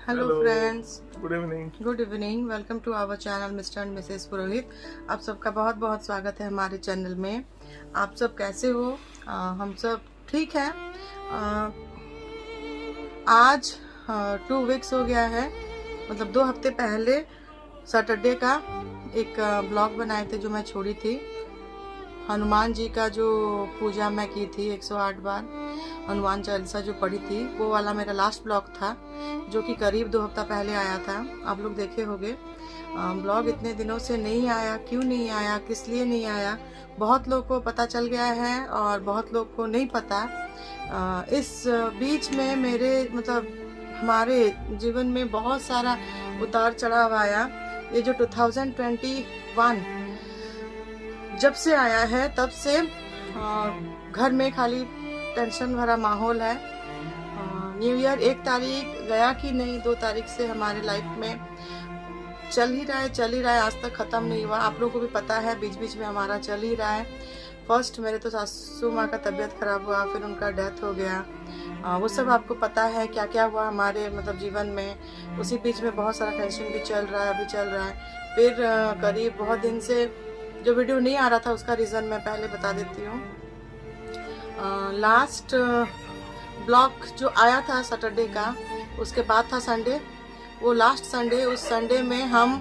Hello friends, good evening. Welcome to our channel Mr and Mrs Purohit. आप सबका बहुत बहुत स्वागत है हमारे चैनल में। आप सब कैसे हो? हम सब ठीक हैं। आज 2 वीक्स हो गया है, मतलब 2 हफ्ते पहले सैटरडे का एक ब्लॉग बनाए थे जो मैं छोड़ी थी। हनुमान जी का जो पूजा मैं की थी 108 बार हनुमान चालीसा जो पढ़ी थी, वो वाला मेरा लास्ट ब्लॉग था जो कि करीब 2 हफ्ता पहले आया था। आप लोग देखे होंगे। ब्लॉग इतने दिनों से नहीं आया, क्यों नहीं आया, किस लिए नहीं आया, बहुत लोग को पता चल गया है और बहुत लोग को नहीं पता। इस बीच में मेरे हमारे जीवन में बहुत सारा उतार चढ़ाव आया। ये जो 2021 जब से आया है तब से घर में खाली टेंशन भरा माहौल है। न्यू ईयर 1 तारीख गया कि नहीं, 2 तारीख से हमारे लाइफ में चल ही रहा है, आज तक ख़त्म नहीं हुआ। आप लोगों को भी पता है बीच बीच में हमारा चल ही रहा है। फर्स्ट मेरे तो सासू माँ का तबीयत खराब हुआ, फिर उनका डेथ हो गया। वो सब आपको पता है क्या क्या हुआ हमारे जीवन में। उसी बीच में बहुत सारा टेंशन भी चल रहा है, अभी चल रहा है। फिर करीब बहुत दिन से जो वीडियो नहीं आ रहा था उसका रीज़न मैं पहले बता देती हूँ। लास्ट ब्लॉग जो आया था सैटरडे का, उसके बाद था संडे। वो लास्ट संडे, उस संडे में हम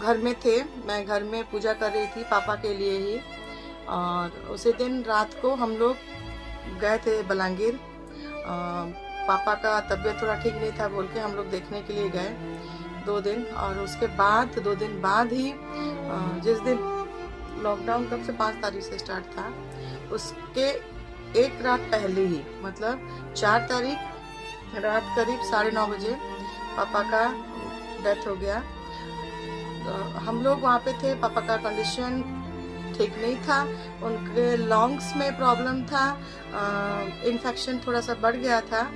घर में थे। मैं घर में पूजा कर रही थी पापा के लिए ही, और उसी दिन रात को हम लोग गए थे बलांगीर। पापा का तबीयत थोड़ा ठीक नहीं था बोल के हम लोग देखने के लिए गए 2 दिन। और उसके बाद 2 दिन बाद ही जिस दिन लॉकडाउन तब से 5 तारीख से स्टार्ट था, उसके एक रात पहले ही, मतलब 4 तारीख रात करीब 9:30 बजे पापा का डेथ हो गया। तो हम लोग वहाँ पे थे। पापा का कंडीशन ठीक नहीं था, उनके लंग्स में प्रॉब्लम था, इन्फेक्शन थोड़ा सा बढ़ गया था,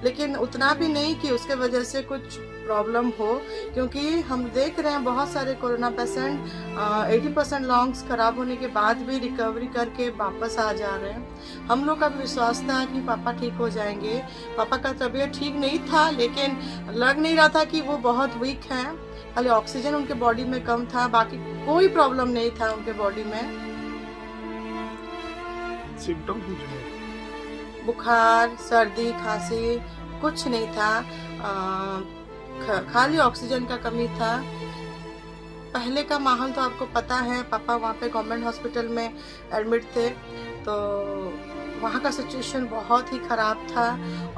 लेकिन उतना भी नहीं कि उसके वजह से कुछ प्रॉब्लम हो, क्योंकि हम देख रहे हैं बहुत सारे कोरोना पेशेंट 80% लंग्स खराब होने के बाद भी रिकवरी करके वापस आ जा रहे हैं। हम लोग का भी विश्वास था कि पापा ठीक हो जाएंगे। पापा का तबीयत ठीक नहीं था, लेकिन लग नहीं रहा था कि वो बहुत वीक हैं। खाली ऑक्सीजन उनके बॉडी में कम था, बाकी कोई प्रॉब्लम नहीं था उनके बॉडी में। सिम्टम बुखार, सर्दी, खांसी कुछ नहीं था। खाली ऑक्सीजन का कमी था। पहले का माहौल तो आपको पता है, पापा वहाँ पे गवर्नमेंट हॉस्पिटल में एडमिट थे, तो वहाँ का सिचुएशन बहुत ही ख़राब था।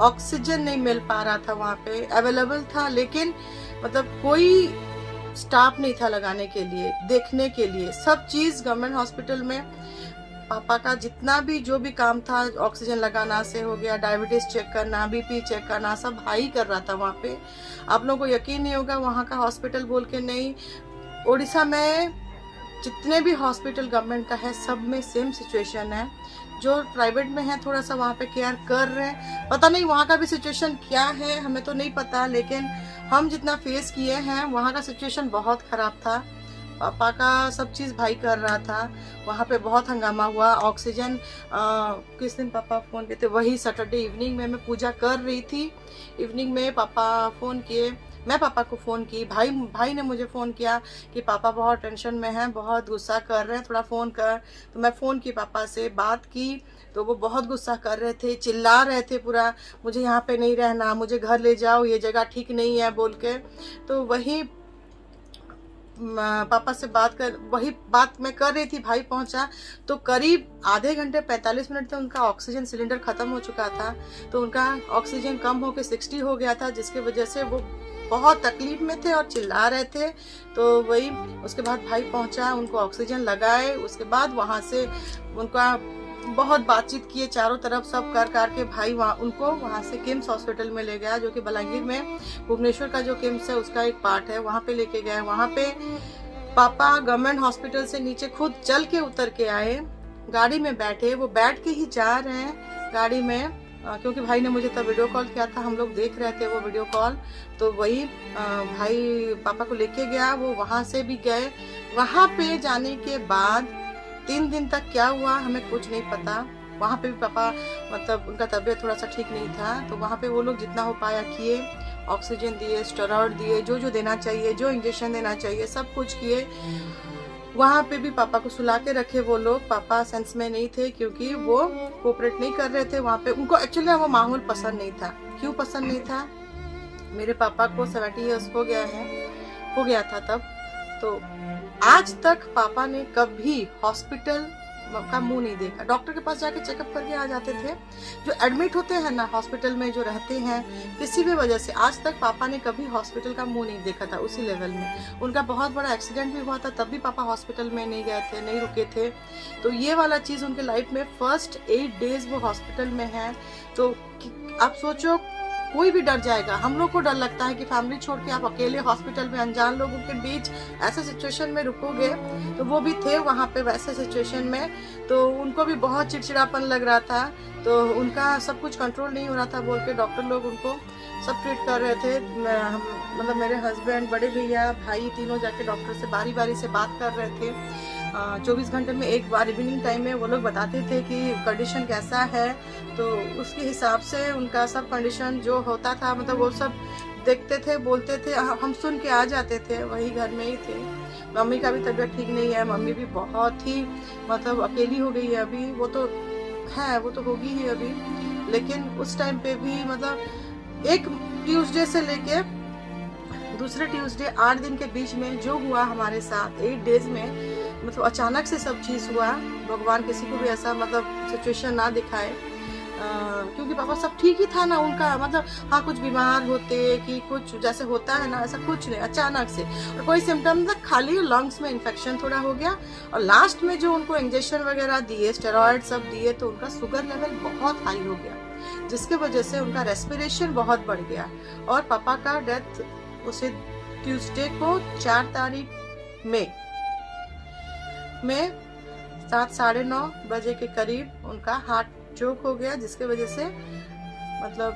ऑक्सीजन नहीं मिल पा रहा था, वहाँ पे अवेलेबल था, लेकिन कोई स्टाफ नहीं था लगाने के लिए, देखने के लिए। सब चीज़ गवर्नमेंट हॉस्पिटल में पापा का जितना भी जो भी काम था, ऑक्सीजन लगाना से हो गया, डायबिटीज चेक करना, बीपी चेक करना, सब भाई कर रहा था वहाँ पे। आप लोगों को यकीन नहीं होगा, वहाँ का हॉस्पिटल बोल के नहीं, उड़ीसा में जितने भी हॉस्पिटल गवर्नमेंट का है सब में सेम सिचुएशन है। जो प्राइवेट में है थोड़ा सा वहाँ पे केयर कर रहे हैं, पता नहीं वहाँ का भी सिचुएशन क्या है, हमें तो नहीं पता, लेकिन हम जितना फेस किए हैं वहाँ का सिचुएशन बहुत ख़राब था। पापा का सब चीज़ भाई कर रहा था। वहाँ पे बहुत हंगामा हुआ। ऑक्सीजन किस दिन पापा फ़ोन किए थे, वही सैटरडे इवनिंग में मैं पूजा कर रही थी। इवनिंग में पापा फ़ोन किए, मैं पापा को फ़ोन की, भाई ने मुझे फ़ोन किया कि पापा बहुत टेंशन में हैं, बहुत गुस्सा कर रहे हैं, थोड़ा फ़ोन कर। तो मैं फ़ोन की, पापा से बात की, तो वो बहुत गुस्सा कर रहे थे, चिल्ला रहे थे पूरा, मुझे यहाँ पे नहीं रहना, मुझे घर ले जाओ, ये जगह ठीक नहीं है बोल के। तो वही पापा से वही बात मैं कर रही थी। भाई पहुंचा तो करीब आधे घंटे 45 मिनट तक उनका ऑक्सीजन सिलेंडर ख़त्म हो चुका था, तो उनका ऑक्सीजन कम होकर 60 हो गया था, जिसके वजह से वो बहुत तकलीफ में थे और चिल्ला रहे थे। तो वही उसके बाद भाई पहुंचा, उनको ऑक्सीजन लगाए। उसके बाद वहाँ से उनका बहुत बातचीत किए, चारों तरफ सब कर के भाई उनको वहाँ से किम्स हॉस्पिटल में ले गया, जो कि बलांगीर में भुवनेश्वर का जो किम्स है उसका एक पार्ट है, वहाँ पे लेके गए। वहाँ पे पापा गवर्नमेंट हॉस्पिटल से नीचे खुद चल के उतर के आए, गाड़ी में बैठे, वो बैठ के ही जा रहे हैं गाड़ी में, क्योंकि भाई ने मुझे तब वीडियो कॉल किया था, हम लोग देख रहे थे वो वीडियो कॉल। तो वही भाई पापा को लेके गया, वो वहाँ से भी गए। वहाँ पे जाने के बाद 3 दिन तक क्या हुआ हमें कुछ नहीं पता। वहाँ पे भी पापा उनका तबीयत थोड़ा सा ठीक नहीं था, तो वहाँ पे वो लोग जितना हो पाया किए। ऑक्सीजन दिए, स्टेरॉइड दिए, जो जो देना चाहिए, जो इंजेक्शन देना चाहिए, सब कुछ किए। वहाँ पे भी पापा को सुला के रखे वो लोग। पापा सेंस में नहीं थे क्योंकि वो कोऑपरेट नहीं कर रहे थे वहाँ पे। उनको एक्चुअली वो माहौल पसंद नहीं था। क्यों पसंद नहीं था? मेरे पापा को 70 इयर्स हो गया था तब। तो आज तक पापा ने कभी हॉस्पिटल का मुंह नहीं देखा। डॉक्टर के पास जाके चेकअप करके आ जाते थे। जो एडमिट होते हैं ना हॉस्पिटल में, जो रहते हैं किसी भी वजह से, आज तक पापा ने कभी हॉस्पिटल का मुंह नहीं देखा था उसी लेवल में। उनका बहुत बड़ा एक्सीडेंट भी हुआ था, तब भी पापा हॉस्पिटल में नहीं गए थे, नहीं रुके थे। तो ये वाला चीज़ उनके लाइफ में फर्स्ट 8 डेज वो हॉस्पिटल में है। तो आप सोचो, कोई भी डर जाएगा। हम लोग को डर लगता है कि फैमिली छोड़ के आप अकेले हॉस्पिटल में अनजान लोगों के बीच ऐसे सिचुएशन में रुकोगे। तो वो भी थे वहाँ पे वैसे सिचुएशन में। तो उनको भी बहुत चिड़चिड़ापन लग रहा था। तो उनका सब कुछ कंट्रोल नहीं हो रहा था बोल के डॉक्टर लोग उनको सब ट्रीट कर रहे थे। मतलब मेरे हस्बैंड, बड़े भैया, भाई, तीनों जाके डॉक्टर से बारी बारी से बात कर रहे थे। 24 घंटे में एक बार इवनिंग टाइम में वो लोग बताते थे कि कंडीशन कैसा है। तो उसके हिसाब से उनका सब कंडीशन जो होता था, मतलब वो सब देखते थे, बोलते थे, हम सुन के आ जाते थे। वही घर में ही थे। मम्मी का भी तबीयत ठीक नहीं है। मम्मी भी बहुत ही मतलब अकेली हो गई है अभी। वो तो होगी ही अभी। लेकिन उस टाइम पे भी मतलब एक ट्यूसडे से लेके दूसरे ट्यूसडे 8 दिन के बीच में जो हुआ हमारे साथ 8 डेज में, मतलब अचानक से सब चीज़ हुआ। भगवान किसी को भी ऐसा मतलब सिचुएशन ना दिखाए। क्योंकि पापा सब ठीक ही था ना उनका, मतलब हाँ कुछ बीमार होते कि कुछ जैसे होता है ना, ऐसा कुछ नहीं। अचानक से और कोई सिम्टम था, खाली लंग्स में इन्फेक्शन थोड़ा हो गया। और लास्ट में जो उनको इंजेक्शन वगैरह दिए, स्टेरॉइड सब दिए, तो उनका शुगर लेवल बहुत हाई हो गया, जिसके वजह से उनका रेस्पिरेशन बहुत बढ़ गया। और पापा का डेथ उसे ट्यूसडे को 4 तारीख में 7 साढ़े 9 बजे के करीब उनका हार्ट चोक हो गया, जिसके वजह से मतलब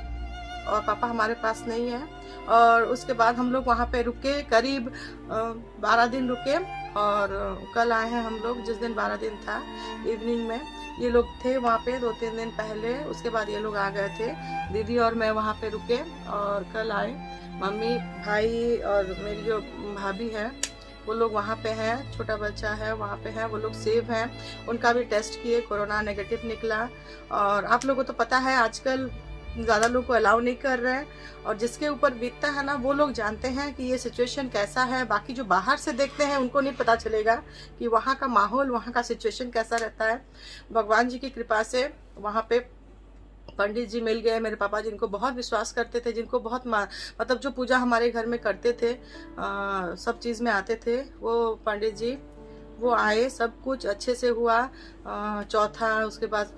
और पापा हमारे पास नहीं है। और उसके बाद हम लोग वहाँ पे रुके, करीब 12 दिन रुके। और कल आए हैं हम लोग, जिस दिन 12 दिन था इवनिंग में ये लोग थे वहाँ पे 2-3 दिन पहले। उसके बाद ये लोग आ गए थे। दीदी और मैं वहाँ पे रुके और कल आए। मम्मी, भाई और मेरी जो भाभी है वो लोग वहाँ पे हैं। छोटा बच्चा है वहाँ पे है, वो लोग सेफ हैं। उनका भी टेस्ट किए, कोरोना नेगेटिव निकला। और आप लोगों को तो पता है आजकल ज़्यादा लोग को अलाउ नहीं कर रहे हैं। और जिसके ऊपर बीतता है ना वो लोग जानते हैं कि ये सिचुएशन कैसा है। बाकी जो बाहर से देखते हैं उनको नहीं पता चलेगा कि वहाँ का माहौल, वहाँ का सिचुएशन कैसा रहता है। भगवान जी की कृपा से वहाँ पे पंडित जी मिल गए मेरे पापा, जिनको बहुत विश्वास करते थे, जिनको बहुत मतलब जो पूजा हमारे घर में करते थे, सब चीज़ में आते थे, वो पंडित जी वो आए। सब कुछ अच्छे से हुआ। चौथा, उसके बाद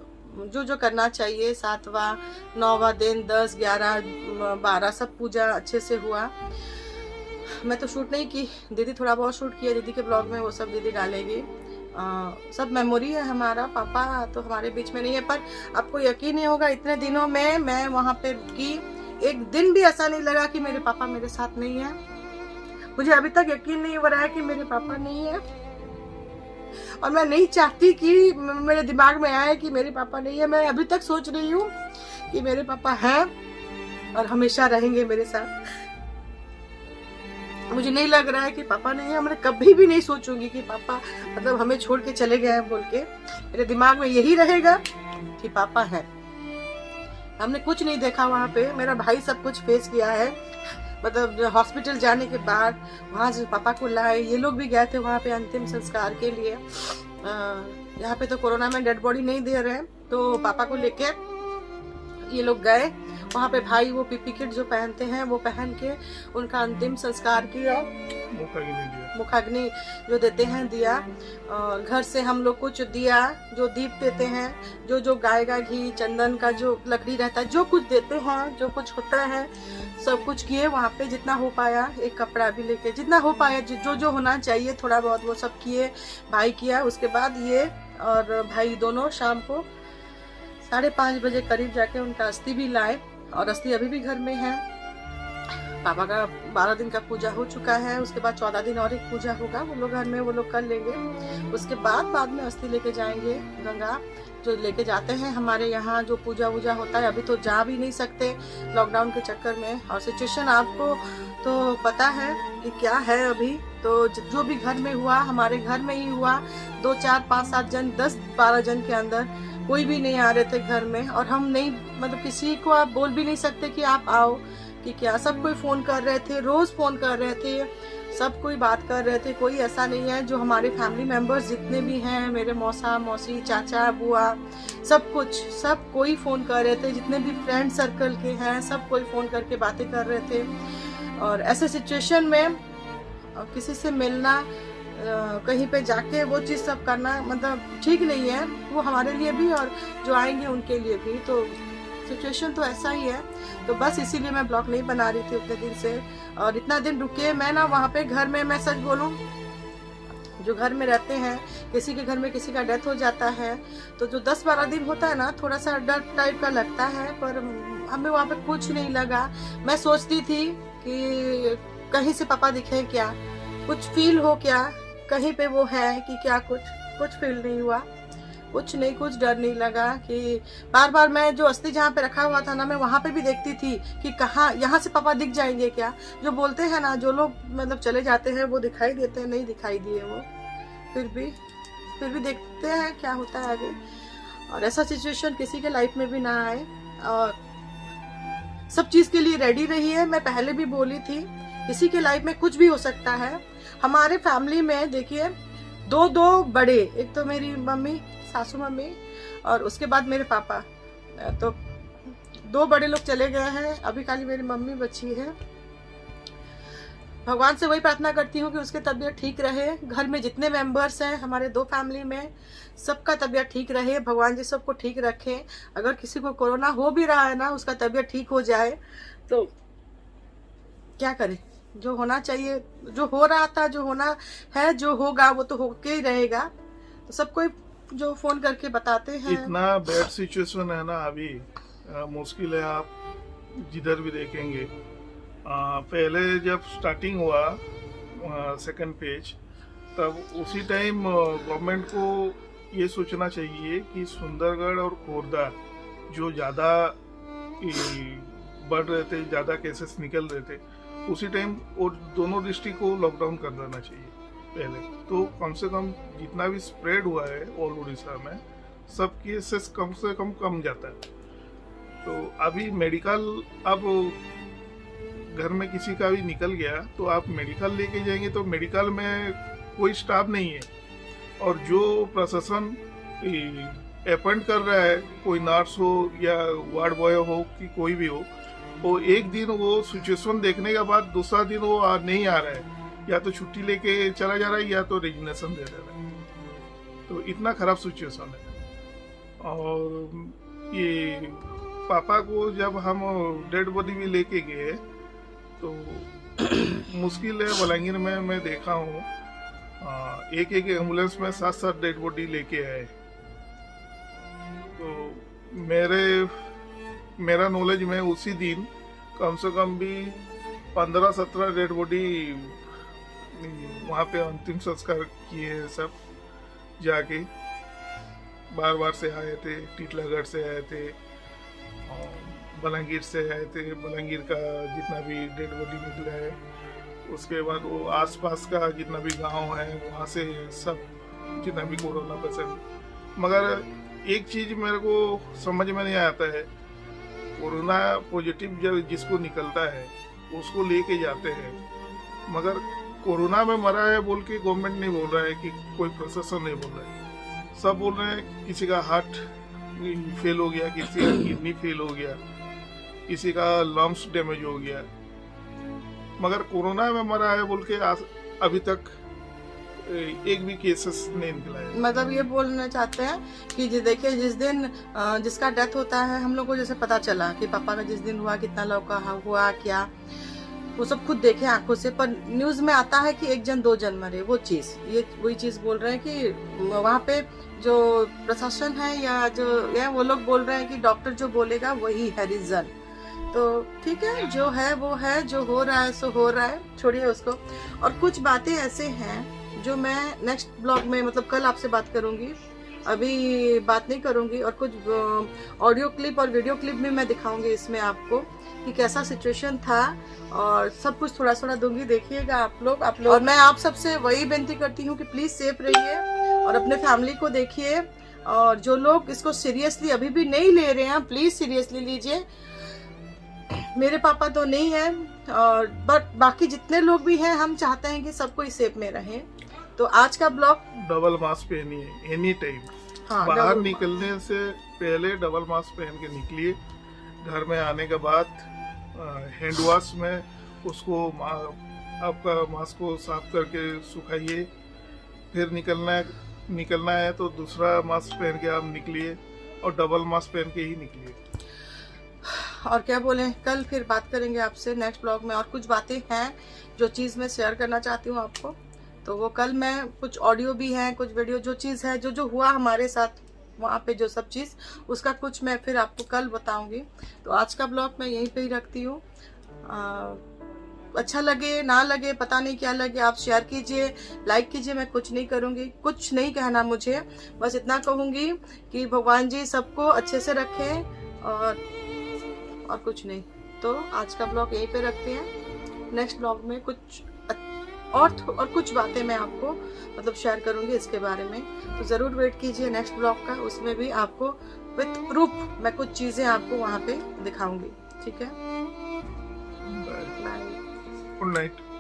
जो जो करना चाहिए, 7वां 9वां दिन, 10, 11, 12 सब पूजा अच्छे से हुआ। मैं तो शूट नहीं की, दीदी थोड़ा बहुत शूट किया। दीदी के ब्लॉग में वो सब दीदी डालेगी। सब मेमोरी है हमारा। पापा तो हमारे बीच में नहीं है, पर आपको यकीन नहीं होगा इतने दिनों में मैं वहाँ पे रुकी, एक दिन भी ऐसा नहीं लगा कि मेरे पापा मेरे साथ नहीं है। मुझे अभी तक यकीन नहीं हो रहा है कि मेरे पापा नहीं है। और मैं नहीं चाहती कि मेरे दिमाग में आए कि मेरे पापा नहीं है। मैं अभी तक सोच रही हूँ कि मेरे पापा हैं और हमेशा रहेंगे मेरे साथ। मुझे नहीं लग रहा है कि पापा नहीं है। मैं कभी भी नहीं सोचूंगी कि पापा मतलब हमें छोड़ के चले गए हैं बोल के। मेरे दिमाग में यही रहेगा कि पापा है। हमने कुछ नहीं देखा वहाँ पे। मेरा भाई सब कुछ फेस किया है। मतलब हॉस्पिटल जाने के बाद वहाँ से पापा को लाए। ये लोग भी गए थे वहाँ पे अंतिम संस्कार के लिए। यहाँ पे तो कोरोना में डेड बॉडी नहीं दे रहे हैं, तो पापा को लेके ये लोग गए वहाँ पे। भाई वो पीपी किट जो पहनते हैं वो पहन के उनका अंतिम संस्कार किया। मुखाग्नि जो देते हैं दिया। और घर से हम लोग कुछ दिया, जो दीप देते हैं, जो गाय का घी, चंदन का जो लकड़ी रहता है, जो कुछ देते हैं, जो कुछ होता है, सब कुछ किए वहाँ पे। जितना हो पाया, एक कपड़ा भी लेके, जितना हो पाया, जो होना चाहिए थोड़ा बहुत वो सब किए। भाई किया। उसके बाद ये और भाई दोनों शाम को 5:30 बजे करीब जाके उनका अस्थि भी लाए। और अस्थि अभी भी घर में है। पापा का 12 दिन का पूजा हो चुका है, उसके बाद 14 दिन और एक पूजा होगा, वो लोग घर में वो लोग कर लेंगे। उसके बाद में अस्थि लेके जाएंगे गंगा, जो लेके जाते हैं हमारे यहाँ जो पूजा वूजा होता है। अभी तो जा भी नहीं सकते लॉकडाउन के चक्कर में, और सिचुएशन आपको तो पता है कि क्या है अभी। तो जो भी घर में हुआ हमारे घर में ही हुआ, 2 4 5 7 जन 10 12 जन के अंदर कोई भी नहीं आ रहे थे घर में, और हम नहीं मतलब किसी को आप बोल भी नहीं सकते कि आप आओ कि क्या। सब कोई फ़ोन कर रहे थे, रोज़ फ़ोन कर रहे थे, सब कोई बात कर रहे थे। कोई ऐसा नहीं है, जो हमारे फैमिली मेंबर्स जितने भी हैं, मेरे मौसा मौसी चाचा बुआ सब कोई फ़ोन कर रहे थे, जितने भी फ्रेंड सर्कल के हैं सब कोई फ़ोन करके बातें कर रहे थे। और ऐसे सिचुएशन में किसी से मिलना, कहीं पे जाके वो चीज़ सब करना मतलब ठीक नहीं है, वो हमारे लिए भी और जो आएंगे उनके लिए भी। तो सिचुएशन तो ऐसा ही है, तो बस इसीलिए मैं ब्लॉग नहीं बना रही थी उतने दिन से। और इतना दिन रुके मैं ना वहाँ पे घर में, मैं सच बोलूँ, जो घर में रहते हैं, किसी के घर में किसी का डेथ हो जाता है तो जो 10-12 दिन होता है ना, थोड़ा सा डर टाइप का लगता है, पर हमें वहाँ पे कुछ नहीं लगा। मैं सोचती थी कि कहीं से पापा दिखे क्या, कुछ फील हो क्या, कहीं पे वो है कि क्या, कुछ फील नहीं हुआ, कुछ नहीं, कुछ डर नहीं लगा। कि बार बार मैं जो अस्थि जहाँ पे रखा हुआ था ना, मैं वहाँ पे भी देखती थी कि कहाँ यहाँ से पापा दिख जाएंगे क्या। जो बोलते हैं ना, जो लोग मतलब चले जाते हैं वो दिखाई देते हैं, नहीं दिखाई दिए वो, फिर भी देखते हैं क्या होता है आगे। और ऐसा सिचुएशन किसी के लाइफ में भी ना आए, और सब चीज़ के लिए रेडी रही है। मैं पहले भी बोली थी, किसी के लाइफ में कुछ भी हो सकता है। हमारे फैमिली में देखिए दो बड़े, एक तो मेरी मम्मी, सासू मम्मी, और उसके बाद मेरे पापा, तो 2 बड़े लोग चले गए हैं, अभी खाली मेरी मम्मी बची है। भगवान से वही प्रार्थना करती हूँ कि उसकी तबीयत ठीक रहे। घर में जितने मेंबर्स हैं हमारे 2 फैमिली में, सबका तबीयत ठीक रहे, भगवान जी सबको ठीक रखें। अगर किसी को कोरोना हो भी रहा है ना, उसका तबीयत ठीक हो जाए, तो क्या करें, जो होना चाहिए, जो हो रहा था, जो होना है, जो होगा वो तो होके ही रहेगा। तो सब कोई जो फोन करके बताते हैं। इतना बैड सिचुएशन है ना अभी, मुश्किल है। आप जिधर भी देखेंगे, पहले जब स्टार्टिंग हुआ सेकंड पेज, तब उसी टाइम गवर्नमेंट को ये सोचना चाहिए कि सुंदरगढ़ और खोरदा जो ज़्यादा बढ़ रहे थे, ज़्यादा केसेस निकल रहे थे, उसी टाइम और दोनों डिस्ट्रिक्ट को लॉकडाउन कर देना चाहिए पहले। तो कम से कम जितना भी स्प्रेड हुआ है ऑल उड़ीसा में, सब केसेस कम से कम जाता है। तो अभी मेडिकल, अब घर में किसी का भी निकल गया तो आप मेडिकल लेके जाएंगे तो मेडिकल में कोई स्टाफ नहीं है, और जो प्रशासन अपॉइंट कर रहा है, कोई नर्स हो या वार्ड बॉय हो कि कोई भी हो, वो एक दिन वो सिचुएशन देखने के बाद दूसरा दिन वो नहीं आ रहा है, या तो छुट्टी लेके चला जा रहा है या तो रेजिग्नेशन दे रहा है। तो इतना खराब सिचुएशन है। और ये पापा को जब हम डेड बॉडी भी लेके गए तो मुश्किल है। बलांगीर में मैं देखा हूँ एक एम्बुलेंस में 7 डेड बॉडी लेके आए। तो मेरा नॉलेज में उसी दिन कम से कम भी 15-17 डेड बॉडी वहाँ पे अंतिम संस्कार किए हैं। सब जाके बार से आए थे, टीटलागढ़ से आए थे, बलांगीर से आए थे। बलांगीर का जितना भी डेड बॉडी निकला है, उसके बाद वो आसपास का जितना भी गांव है वहाँ से सब जितना भी कोरोना पेशेंट। मगर एक चीज़ मेरे को समझ में नहीं आता है, कोरोना पॉजिटिव जब जिसको निकलता है उसको लेके जाते हैं, मगर कोरोना में मरा है बोल के गवर्नमेंट नहीं बोल रहा है, कि कोई प्रशासन नहीं बोल रहा है। सब बोल रहे हैं किसी का हार्ट फेल हो गया, किसी का किडनी फेल हो गया, किसी का लंग्स डैमेज हो गया, मगर कोरोना में मरा है बोल के अभी तक एक भी केसेस नहीं निकला है। मतलब ये बोलना चाहते हैं कि देखिए, जिस दिन जिसका डेथ होता है, हम लोग को जैसे पता चला कि पापा का जिस दिन हुआ, कितना लोग का हुआ क्या, वो सब खुद देखे आंखों से, पर न्यूज में आता है कि 1 जन 2 जन मरे। वो चीज, ये वही चीज बोल रहे हैं कि वहाँ पे जो प्रशासन है या जो है वो लोग बोल रहे हैं कि डॉक्टर जो बोलेगा वही है रीजन, तो ठीक है, जो है वो है, जो हो रहा है सो हो रहा है, छोड़िए उसको। और कुछ बातें ऐसे हैं जो मैं नेक्स्ट ब्लॉग में, मतलब कल आपसे बात करूंगी, अभी बात नहीं करूंगी। और कुछ ऑडियो क्लिप और वीडियो क्लिप भी मैं दिखाऊंगी इसमें आपको कि कैसा सिचुएशन था, और सब कुछ थोड़ा थोड़ा दूंगी, देखिएगा आप लोग। और मैं आप सबसे वही विनती करती हूँ कि प्लीज सेफ रहिए और अपने फैमिली को देखिए। और जो लोग इसको सीरियसली अभी भी नहीं ले रहे हैं, प्लीज सीरियसली लीजिए। मेरे पापा तो नहीं है, और बट बाकी जितने लोग भी हैं, हम चाहते हैं कि सब कोई सेफ में रहे। तो आज का ब्लॉग, डबल मास्क पहनिए एनी टाइम। हाँ, बाहर निकलने से पहले डबल मास्क पहन के निकलिए। घर में आने के बाद हैंड वॉश में उसको आपका मास्क को साफ करके सुखाइए। फिर निकलना है तो दूसरा मास्क पहन के आप निकलिए, और डबल मास्क पहन के ही निकलिए। और क्या बोलें, कल फिर बात करेंगे आपसे नेक्स्ट ब्लॉग में। और कुछ बातें हैं जो चीज़ मैं शेयर करना चाहती हूँ आपको, तो वो कल मैं, कुछ ऑडियो भी हैं, कुछ वीडियो, जो चीज़ है, जो हुआ हमारे साथ वहाँ पे, जो सब चीज़, उसका कुछ मैं फिर आपको कल बताऊंगी। तो आज का ब्लॉग मैं यहीं पे ही रखती हूँ। अच्छा लगे ना लगे, पता नहीं क्या लगे, आप शेयर कीजिए, लाइक कीजिए, मैं कुछ नहीं करूँगी, कुछ नहीं कहना मुझे, बस इतना कहूँगी कि भगवान जी सबको अच्छे से रखें, और कुछ नहीं। तो आज का ब्लॉग यहीं पे रखते हैं। नेक्स्ट ब्लॉग में कुछ और कुछ बातें मैं आपको मतलब शेयर करूंगी इसके बारे में, तो ज़रूर वेट कीजिए नेक्स्ट ब्लॉग का। उसमें भी आपको विथ प्रूफ मैं कुछ चीज़ें आपको वहाँ पे दिखाऊंगी। ठीक है, बाय, गुड नाइट।